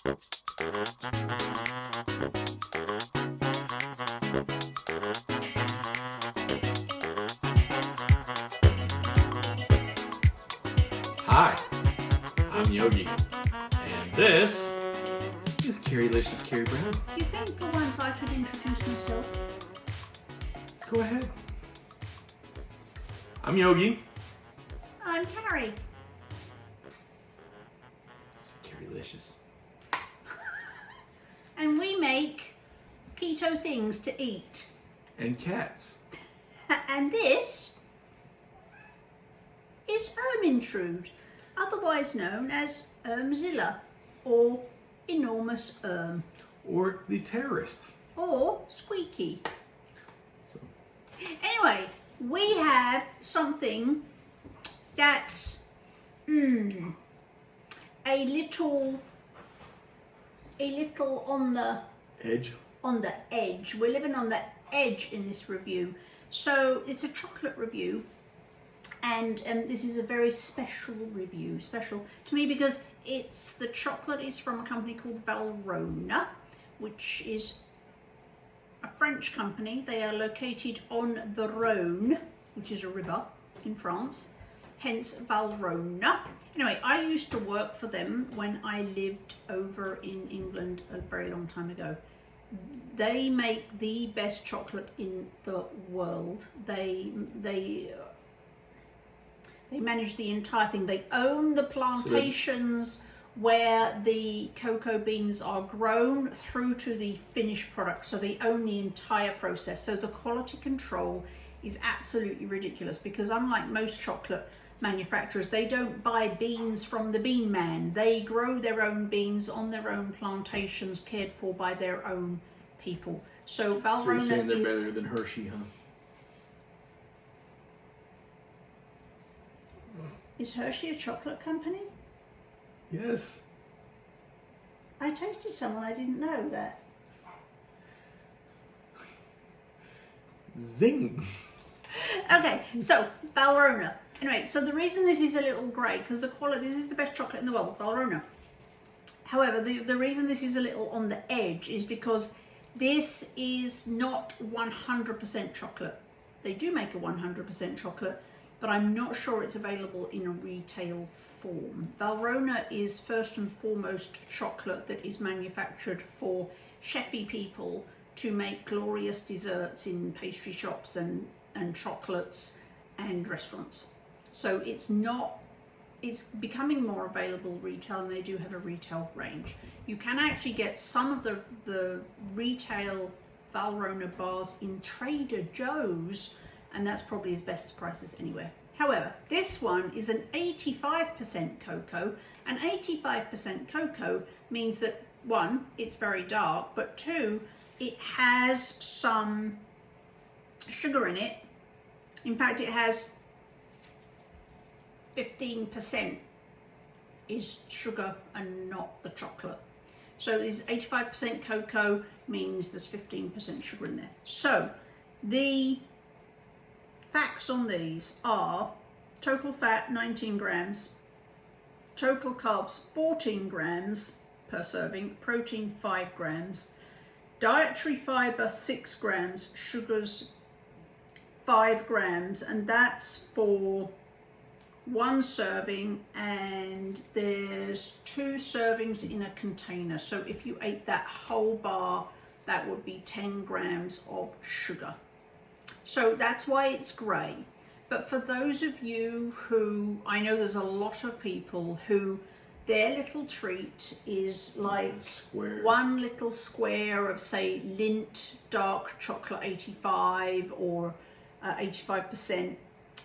Hi, I'm Yogi, and this is Carrie-licious Carrie Brown. You think for once I could introduce myself? Go ahead. I'm Yogi. I'm Carrie. It's Carrie-licious. And we make keto things to eat. And cats. And this is Ermintrude, otherwise known as Ermzilla, or Enormous Erm, Or the terrorist. or Squeaky. Anyway, we have something that's a little on the Edge. edge. We're living on the edge in this review. So it's a chocolate review, and this is a very special review. Special to me because the chocolate is from a company called VALRHONA, which is a French company. They are located on the Rhone, which is a river in France, hence VALRHONA. Anyway, I used to work for them when I lived over in England a very long time ago. They make the best chocolate in the world. They manage the entire thing. They own the plantations where the cocoa beans are grown through to the finished product. So they own the entire process. So the quality control is absolutely ridiculous, because unlike most chocolate manufacturers, they don't buy beans from the bean man. They grow their own beans on their own plantations, cared for by their own people. So VALRHONA So you're saying they're better than Hershey, huh? Is Hershey a chocolate company? Yes. I tasted someone, I didn't know that. Zing. Okay, so VALRHONA. Anyway, so the reason this is a little grey, because the quality, this is the best chocolate in the world, VALRHONA. However, the reason this is a little on the edge is because this is not 100% chocolate. They do make a 100% chocolate, but I'm not sure it's available in a retail form. VALRHONA is first and foremost chocolate that is manufactured for chefy people to make glorious desserts in pastry shops and chocolates and restaurants. So it's becoming more available retail, and they do have a retail range. You can actually get some of the retail VALRHONA bars in Trader Joe's, and that's probably as best prices anywhere. However, this one is an 85% cocoa, and 85% cocoa means that, one, it's very dark, but two, it has some sugar in it. In fact, it has 15% is sugar and not the chocolate. So this 85% cocoa means there's 15% sugar in there. So the facts on these are total fat 19 grams, total carbs 14 grams per serving, protein 5 grams, dietary fiber 6 grams, sugars 5 grams, and that's for one serving, and there's 2 servings in a container. So if you ate that whole bar, that would be 10 grams of sugar. So that's why it's grey. But for those of you who, I know there's a lot of people who their little treat is like one little square of, say, Lindt dark chocolate 85 or 85%,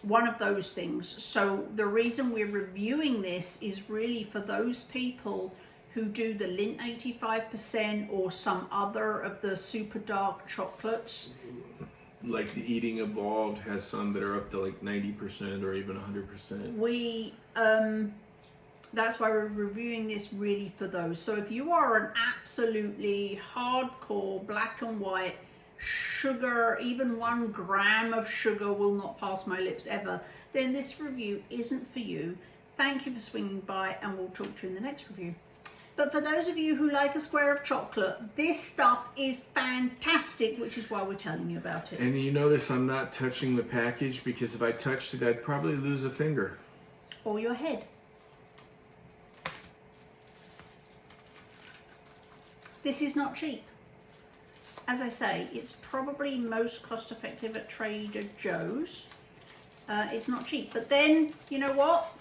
one of those things. So the reason we're reviewing this is really for those people who do the Lindt 85% or some other of the super dark chocolates. Like the Eating Evolved has some that are up to like 90% or even 100%. That's why we're reviewing this really for those. So if you are an absolutely hardcore black and white sugar, even 1 gram of sugar will not pass my lips ever, then this review isn't for you. Thank you for swinging by, and we'll talk to you in the next review. But for those of you who like a square of chocolate, this stuff is fantastic, which is why we're telling you about it. And you notice I'm not touching the package because if I touched it, I'd probably lose a finger. Or your head. This is not cheap. As I say, it's probably most cost effective at Trader Joe's. It's not cheap. But then, you know what?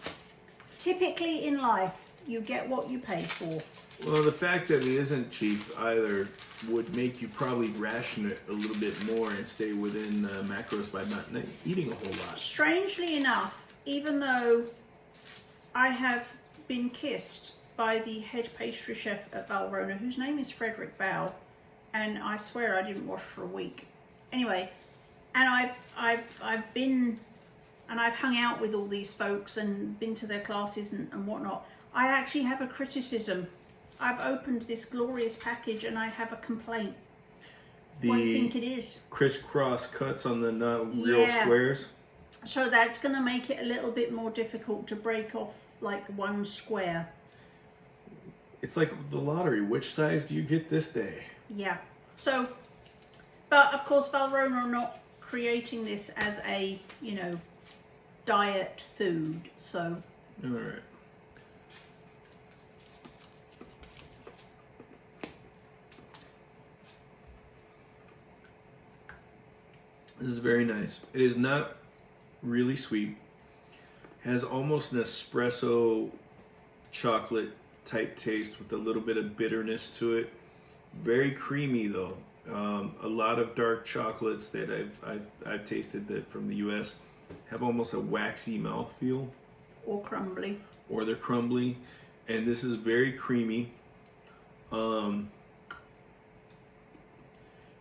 Typically in life, you get what you pay for. Well, the fact that it isn't cheap either would make you probably ration it a little bit more and stay within macros by not eating a whole lot. Strangely enough, even though I have been kissed by the head pastry chef at VALRHONA, whose name is Frederick Bow, and I swear I didn't wash for a week. Anyway, and I've been and I've hung out with all these folks and been to their classes and whatnot. I actually have a criticism. I've opened this glorious package and I have a complaint. What do you think it is? Crisscross cuts on the not real squares. So that's going to make it a little bit more difficult to break off like one square. It's like the lottery. Which size do you get this day? Yeah. So, but of course VALRHONA are not creating this as a, you know, diet food. So. All right. This is very nice. It is not really sweet. Has almost an espresso chocolate type taste with a little bit of bitterness to it. Very creamy though. A lot of dark chocolates that I've tasted that from the US have almost a waxy mouthfeel. Or crumbly. Or they're crumbly. And this is very creamy.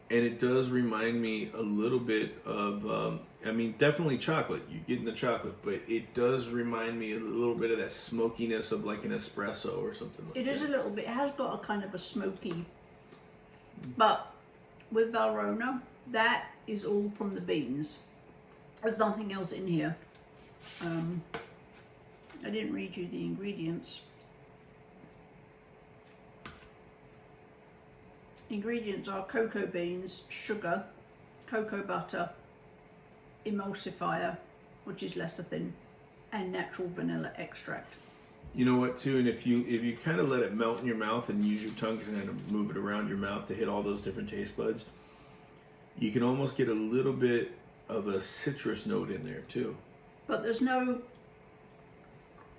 And it does remind me a little bit of, I mean, definitely chocolate. You're getting the chocolate, but it does remind me a little bit of that smokiness of like an espresso or something like that. It is a little bit. It has got a kind of a smoky, but with VALRHONA, that is all from the beans. There's nothing else in here. I didn't read you the ingredients. Ingredients are cocoa beans, sugar, cocoa butter, emulsifier, which is lecithin, and natural vanilla extract. You know what, too, and if you kind of let it melt in your mouth and use your tongue to kind of move it around your mouth to hit all those different taste buds, you can almost get a little bit of a citrus note in there too. But there's no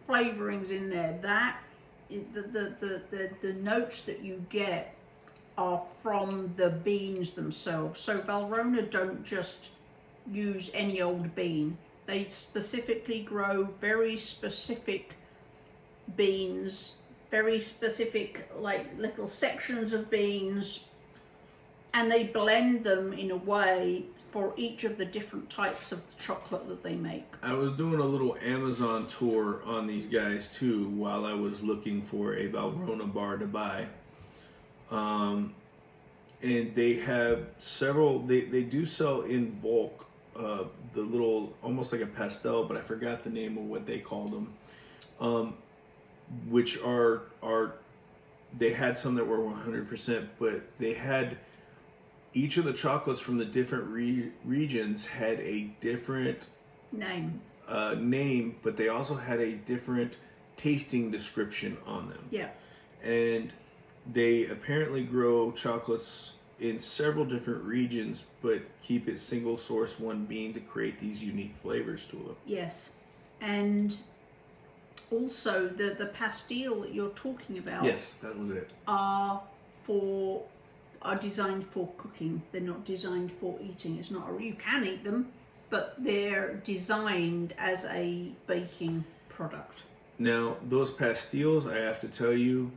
flavorings in there. The notes that you get are from the beans themselves. So VALRHONA don't just use any old bean. They specifically grow very specific beans, very specific like little sections of beans, and they blend them in a way for each of the different types of chocolate that they make. I was doing a little Amazon tour on these guys too while I was looking for a VALRHONA bar to buy. And they have several, they do sell in bulk the little, almost like a pastel, but I forgot the name of what they called them, which are they had some that were 100%, but they had, each of the chocolates from the different regions had a different name, but they also had a different tasting description on them. Yeah. And they apparently grow chocolates in several different regions, but keep it single source one bean to create these unique flavors to them. Yes. And also the pastille that you're talking about. Yes, that was it. Are designed for cooking. They're not designed for eating. It's not you can eat them, but they're designed as a baking product. Now, those pastilles, I have to tell you,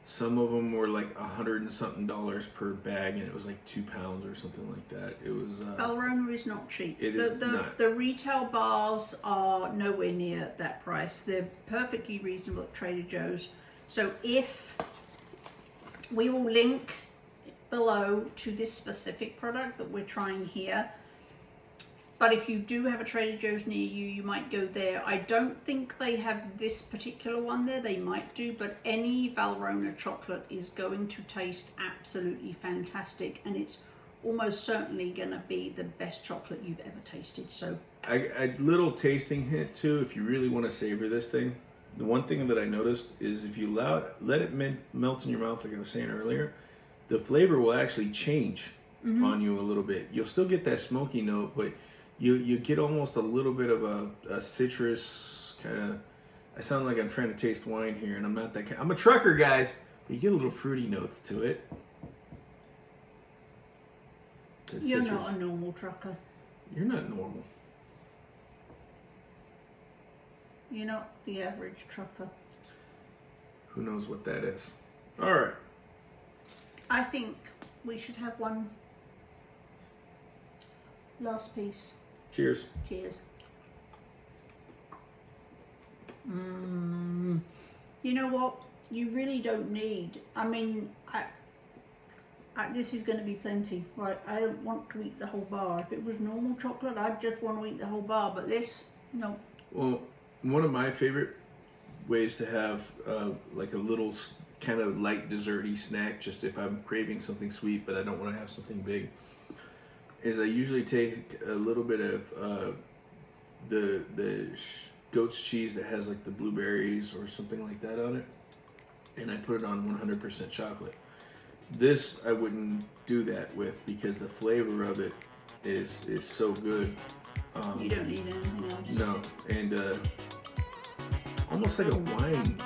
some of them were like $100 and something per bag, and it was like 2 pounds or something like that. It was. VALRHONA is not cheap. It is not. The retail bars are nowhere near that price. They're perfectly reasonable at Trader Joe's. So if we will link below to this specific product that we're trying here, But if you do have a Trader Joe's near you, you might go there. I don't think they have this particular one there. They might do, but any VALRHONA chocolate is going to taste absolutely fantastic, and it's almost certainly going to be the best chocolate you've ever tasted. So, a little tasting hint too, if you really want to savor this thing. The one thing that I noticed is if you let it melt in your mouth, like I was saying earlier, the flavor will actually change on you a little bit. You'll still get that smoky note, but you get almost a little bit of a citrus kind of. I sound like I'm trying to taste wine here, and I'm not that kind. I'm a trucker, guys. But you get a little fruity notes to it. It's you're citrus. not a normal trucker. You're not normal. You're not the average trucker. Who knows what that is? All right. I think we should have one last piece. Cheers. Cheers. You know what? You really don't need. I mean, this is going to be plenty, right? I don't want to eat the whole bar. If it was normal chocolate, I'd just want to eat the whole bar. But this, no. Well, one of my favorite ways to have like a little kind of light desserty snack, just if I'm craving something sweet but I don't want to have something big, is I usually take a little bit of the goat's cheese that has like the blueberries or something like that on it, and I put it on 100% chocolate. This I wouldn't do that with because the flavor of it is so good. You don't need anything else. No, and almost like a wine